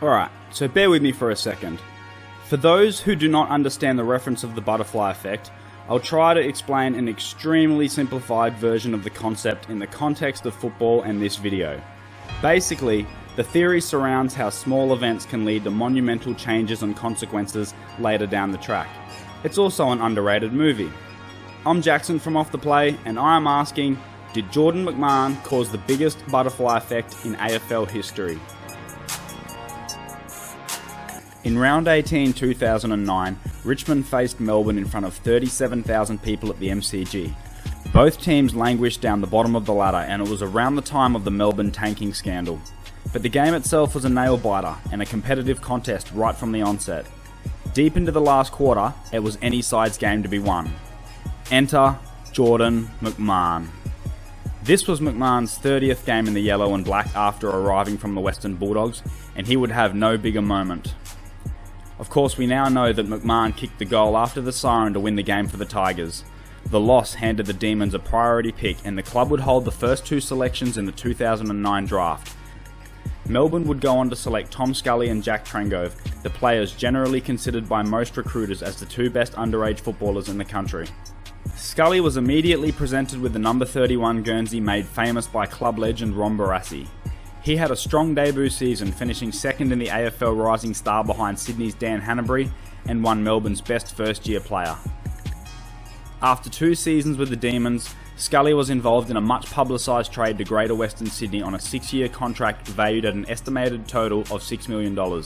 Alright, so bear with me for a second. For those who do not understand the reference of the butterfly effect, I'll try to explain an extremely simplified version of the concept in the context of football and this video. Basically, the theory surrounds how small events can lead to monumental changes and consequences later down the track. It's also an underrated movie. I'm Jackson from Off the Play, and I am asking, did Jordan McMahon cause the biggest butterfly effect in AFL history? In round 18 2009, Richmond faced Melbourne in front of 37,000 people at the MCG. Both teams languished down the bottom of the ladder, and it was around the time of the Melbourne tanking scandal. But the game itself was a nail-biter and a competitive contest right from the onset. Deep into the last quarter, it was any side's game to be won. Enter Jordan McMahon. This was McMahon's 30th game in the yellow and black after arriving from the Western Bulldogs, and he would have no bigger moment. Of course, we now know that McMahon kicked the goal after the siren to win the game for the Tigers. The loss handed the Demons a priority pick, and the club would hold the first two selections in the 2009 draft. Melbourne would go on to select Tom Scully and Jack Trengove, the players generally considered by most recruiters as the two best underage footballers in the country. Scully was immediately presented with the number 31 Guernsey made famous by club legend Ron Barassi. He had a strong debut season, finishing second in the AFL Rising Star behind Sydney's Dan Hannebery and won Melbourne's best first-year player. After 2 seasons with the Demons, Scully was involved in a much publicised trade to Greater Western Sydney on a 6-year contract valued at an estimated total of $6 million.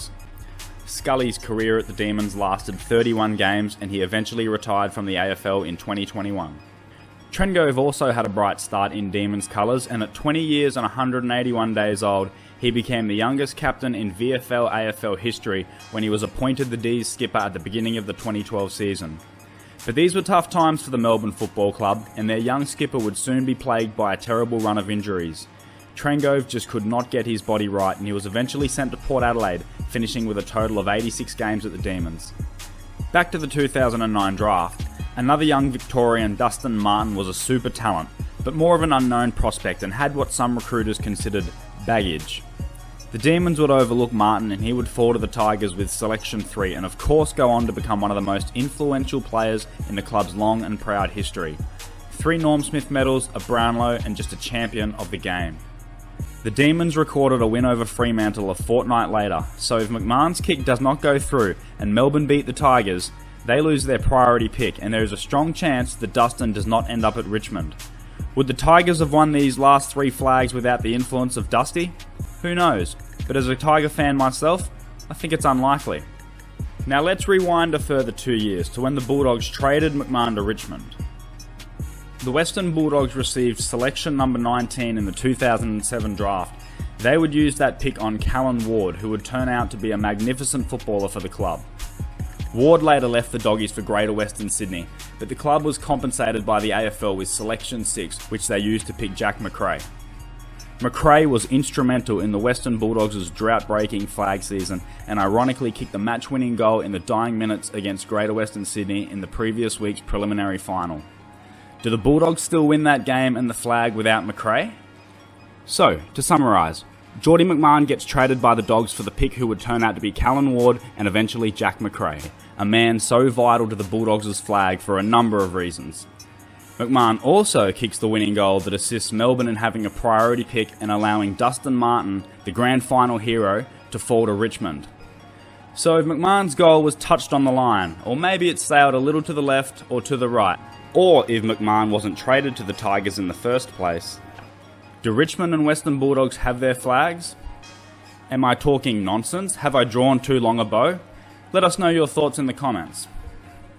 Scully's career at the Demons lasted 31 games, and he eventually retired from the AFL in 2021. Trengove also had a bright start in Demons colours, and at 20 years and 181 days old, he became the youngest captain in VFL AFL history when he was appointed the D's skipper at the beginning of the 2012 season. But these were tough times for the Melbourne Football Club, and their young skipper would soon be plagued by a terrible run of injuries. Trengove just could not get his body right, and he was eventually sent to Port Adelaide, finishing with a total of 86 games at the Demons. Back to the 2009 draft. Another young Victorian, Dustin Martin, was a super talent, but more of an unknown prospect and had what some recruiters considered baggage. The Demons would overlook Martin, and he would fall to the Tigers with selection 3 and of course go on to become one of the most influential players in the club's long and proud history. 3 Norm Smith medals, a Brownlow, and just a champion of the game. The Demons recorded a win over Fremantle a fortnight later, so if McMahon's kick does not go through and Melbourne beat the Tigers, they lose their priority pick, and there is a strong chance that Dustin does not end up at Richmond. Would the Tigers have won these last 3 flags without the influence of Dusty? Who knows, but as a Tiger fan myself, I think it's unlikely. Now let's rewind a further 2 years to when the Bulldogs traded McMahon to Richmond. The Western Bulldogs received selection number 19 in the 2007 draft. They would use that pick on Callan Ward, who would turn out to be a magnificent footballer for the club. Ward later left the Doggies for Greater Western Sydney, but the club was compensated by the AFL with selection 6, which they used to pick Jack McRae. McRae was instrumental in the Western Bulldogs' drought-breaking flag season, and ironically kicked the match-winning goal in the dying minutes against Greater Western Sydney in the previous week's preliminary final. Do the Bulldogs still win that game and the flag without McRae? So, to summarise, Jordy McMahon gets traded by the Dogs for the pick who would turn out to be Callan Ward and eventually Jack McRae, a man so vital to the Bulldogs' flag for a number of reasons. McMahon also kicks the winning goal that assists Melbourne in having a priority pick and allowing Dustin Martin, the grand final hero, to fall to Richmond. So if McMahon's goal was touched on the line, or maybe it sailed a little to the left or to the right, or if McMahon wasn't traded to the Tigers in the first place, do Richmond and Western Bulldogs have their flags? Am I talking nonsense? Have I drawn too long a bow? Let us know your thoughts in the comments.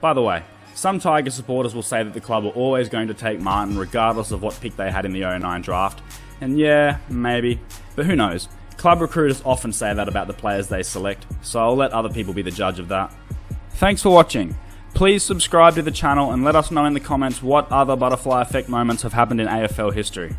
By the way, some Tiger supporters will say that the club are always going to take Martin regardless of what pick they had in the 2009 draft. And yeah, maybe, but who knows? Club recruiters often say that about the players they select, so I'll let other people be the judge of that. Thanks for watching. Please subscribe to the channel and let us know in the comments what other butterfly effect moments have happened in AFL history.